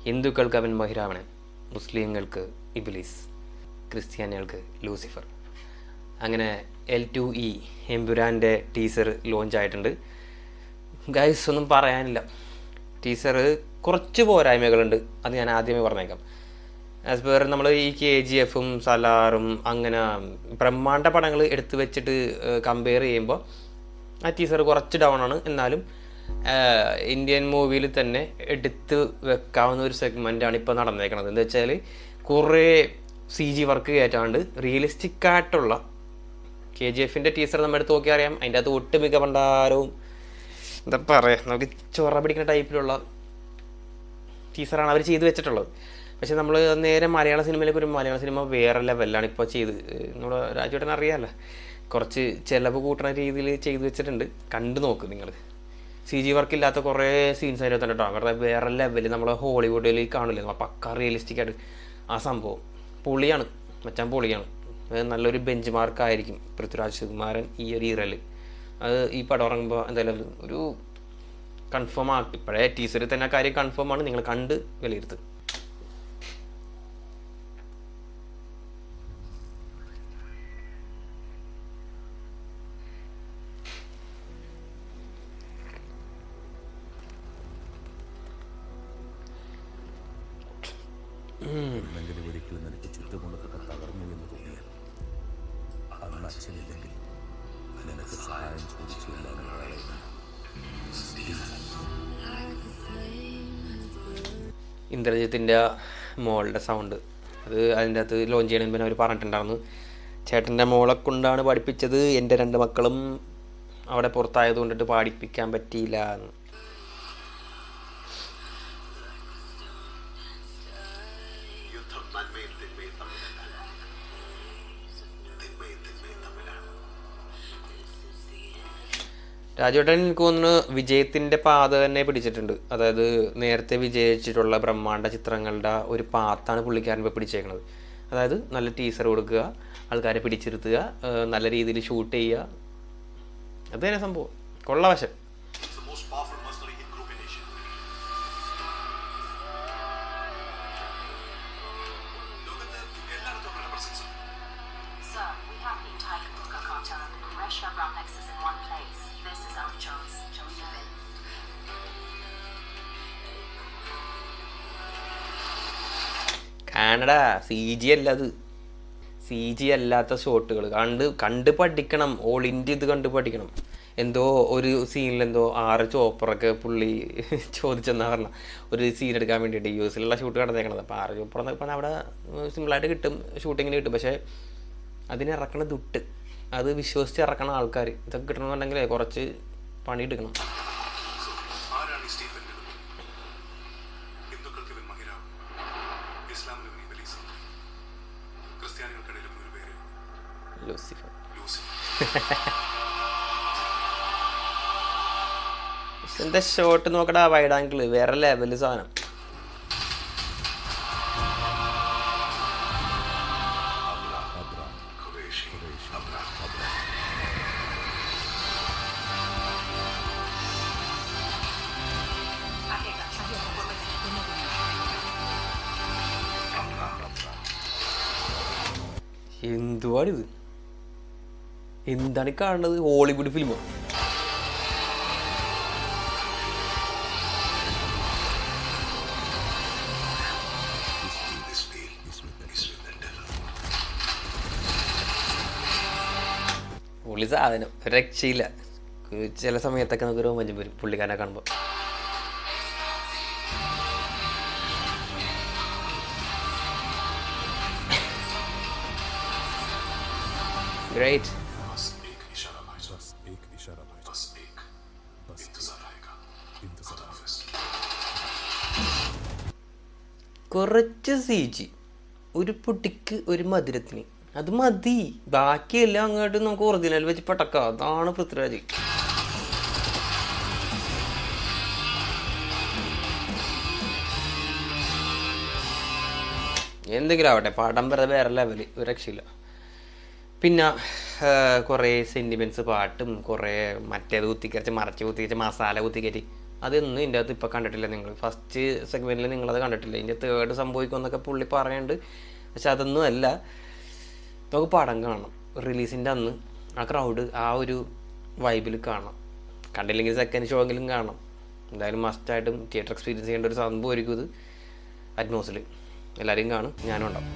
ഹിന്ദുക്കൾക്ക് അവൻ ബഹിരാവണൻ, മുസ്ലിങ്ങൾക്ക് ഇബ്ലീസ്, ക്രിസ്ത്യാനികൾക്ക് ലൂസിഫർ. അങ്ങനെ L2E എമ്പുരാൻ്റെ ടീസർ ലോഞ്ച് ആയിട്ടുണ്ട്. ഗൈസ് ഒന്നും പറയാനില്ല. ടീസർ കുറച്ച് പോരായ്മകളുണ്ട്, അത് ഞാൻ ആദ്യമേ പറഞ്ഞേക്കാം. ആസ് പെർ നമ്മൾ ഈ KGF-ഉം സലാറും അങ്ങനെ ബ്രഹ്മാണ്ഡ പടങ്ങൾ എടുത്തു വെച്ചിട്ട് കമ്പയർ ചെയ്യുമ്പോൾ ആ ടീസർ കുറച്ച് ഡൗൺ ആണ്. എന്നാലും ഇന്ത്യൻ മൂവിയിൽ തന്നെ എടുത്ത് വെക്കാവുന്ന ഒരു സെഗ്മെൻ്റാണ് ഇപ്പോൾ നടന്നേക്കണത്. എന്താ വെച്ചാൽ കുറേ CG വർക്ക് കയറ്റാണ്ട് റിയലിസ്റ്റിക് ആയിട്ടുള്ള KGF-ൻ്റെ ടീസർ നമ്മൾ എടുത്ത് നോക്കിയാൽ അറിയാം. അതിൻ്റെ അകത്ത് ഒട്ടുമിക്ക പണ്ടാരവും എന്താ പറയുക, നമുക്ക് ചൊറ പിടിക്കുന്ന ടൈപ്പിലുള്ള ടീസറാണ് അവർ ചെയ്ത് വെച്ചിട്ടുള്ളത്. പക്ഷെ നമ്മൾ നേരെ മലയാള സിനിമയിലേക്ക് ഒരു മലയാള സിനിമ വേറെ ലെവലിലാണ് ഇപ്പോൾ ചെയ്ത്. നമ്മുടെ രാജുവേട്ടൻ അറിയാമല്ലോ, കുറച്ച് ചിലവ് കൂട്ടുന്ന രീതിയിൽ ചെയ്തു വെച്ചിട്ടുണ്ട്. കണ്ടു നോക്ക് നിങ്ങൾ. CG വർക്ക് ഇല്ലാത്ത കുറേ സീൻസ് അതിനകത്ത് കേട്ടോ. അവരുടെ വേറെ ലെവൽ നമ്മൾ ഹോളിവുഡിൽ കാണില്ലേ, പക്ക റിയലിസ്റ്റിക് ആയിട്ട് ആ സംഭവം പൊളിയാണ്, മച്ചാൻ പൊളിയാണ്. നല്ലൊരു ബെഞ്ച് മാർക്കായിരിക്കും പൃഥ്വിരാജ് സുകുമാരൻ ഈ ഒരു ഇറൽ. അത് ഈ പടം ഇറങ്ങുമ്പോൾ എന്തായാലും ഒരു കൺഫേം ആക്കി. ഇപ്പോഴേ ടീസറിൽ തന്നെ കാര്യം കൺഫേം ആണ്. നിങ്ങൾ കണ്ട് വിലയിരുത്തുക. ഒരിക്കലും നിനക്ക് ചുറ്റുമുള്ളതൊക്കെ തകർന്നു എന്ന് തോന്നിയാൽ അന്ന് അച്ഛനില്ലെങ്കിൽ നിനക്ക് സഹായം ചോദിച്ചു എല്ലാവരും അയാളെ. ഇന്ദ്രജിത്തിൻ്റെ മോളുടെ സൗണ്ട് അത് അതിൻ്റെ അകത്ത് ലോഞ്ച് ചെയ്യണതിന് പിന്നെ അവർ പറഞ്ഞിട്ടുണ്ടായിരുന്നു, ചേട്ടൻ്റെ മോളെ കൊണ്ടാണ് പഠിപ്പിച്ചത്, എൻ്റെ 2 മക്കളും അവിടെ പുറത്തായത് കൊണ്ടിട്ട് പാടിപ്പിക്കാൻ പറ്റിയില്ല എന്ന്. രാജുവേട്ടൻ എനിക്ക് തോന്നുന്നു വിജയത്തിൻ്റെ പാത തന്നെ പിടിച്ചിട്ടുണ്ട്. അതായത് നേരത്തെ വിജയിച്ചിട്ടുള്ള ബ്രഹ്മാണ്ഡ ചിത്രങ്ങളുടെ ഒരു പാത്താണ് പുള്ളിക്കാരൻ ഇപ്പോൾ പിടിച്ചേക്കുന്നത്. അതായത് നല്ല ടീസർ കൊടുക്കുക, ആൾക്കാരെ പിടിച്ചിരുത്തുക, നല്ല രീതിയിൽ ഷൂട്ട് ചെയ്യുക, അത് തന്നെ സംഭവം കൊള്ളവശം. കാനഡ CG അല്ല, അത് CG അല്ലാത്ത ഷോട്ടുകൾ കണ്ട് പഠിക്കണം. ഓൾ ഇന്ത്യ ഇത് കണ്ട് പഠിക്കണം. എന്തോ ഒരു സീനിൽ എന്തോ 6 ചോപ്പറൊക്കെ പുള്ളി ചോദിച്ചെന്നാ പറഞ്ഞ ഒരു സീൻ എടുക്കാൻ വേണ്ടിയിട്ട് US-ലുള്ള ഷൂട്ട് കടന്നേക്കണത്. അപ്പോൾ 6 ചോപ്പർ എന്നൊക്കെ പറഞ്ഞാൽ അവിടെ സിമ്പിളായിട്ട് കിട്ടും, ഷൂട്ടിങ്ങിന് കിട്ടും. പക്ഷേ അതിന് ഇറക്കണ ദുട്ട്, അത് വിശ്വസിച്ച് ഇറക്കണ ആൾക്കാർ, ഇതൊക്കെ കിട്ടണമെന്നുണ്ടെങ്കിൽ കുറച്ച് പണി എടുക്കണം. ലൂസിഫർ. എന്താ ഷോട്ട് നോക്കടാ, വൈഡ് ആംഗിൾ വേറെ ലെവല് സാധനം. എന്തുവാണിത്, എന്താണ് കാണുന്നത്? ഹോളിവുഡ് ഫിലിമോ? പുള്ളി സാധനം രക്ഷയില്ല. ചില സമയത്തൊക്കെ നമുക്ക് രോമാഞ്ചം വരും പുള്ളിക്കാരനെ കാണുമ്പോൾ. Great. കുറച്ച് CG, ഒരു പൊട്ടിക്ക് ഒരു മധുരത്തിന്, അത് മതി. ബാക്കിയെല്ലാം അങ്ങോട്ട് നമുക്ക് ഒറിജിനൽ വെച്ച് പടക്കാം. അതാണ് പൃഥ്വിരാജ്. എന്തെങ്കിലും ആവട്ടെ, പടം വേറെ ലെവല്, ഒരു രക്ഷയില്ല. പിന്നെ കുറേ സെൻറ്റിമെൻറ്റ്സ് പാട്ടും കുറേ മറ്റേത് കുത്തിക്കരച്ച് മറച്ച് കുത്തിക്കരച്ച് മസാല കുത്തിക്കയറ്റി അതൊന്നും ഇതിൻ്റെ അകത്ത് ഇപ്പോൾ കണ്ടിട്ടില്ല. നിങ്ങൾ ഫസ്റ്റ് സെഗ്മെൻറ്റിൽ നിങ്ങളത് കണ്ടിട്ടില്ല. ഇതിൻ്റെ തേർഡ് സംഭവിക്കുമെന്നൊക്കെ പുള്ളി പറയുന്നുണ്ട്. പക്ഷെ അതൊന്നും അല്ല. നമുക്ക് പടം കാണണം. റിലീസിൻ്റെ അന്ന് ആ ക്രൗഡ് ആ ഒരു വൈബിൽ കാണണം. കണ്ടില്ലെങ്കിൽ സെക്കൻഡ് ഷോ എങ്കിലും കാണണം. എന്തായാലും മസ്റ്റായിട്ടും തിയേറ്റർ എക്സ്പീരിയൻസ് ചെയ്യേണ്ട ഒരു സംഭവമായിരിക്കും ഇത്. അറ്റ്മോസിൽ എല്ലാവരും കാണും, ഞാനും ഉണ്ടാവും.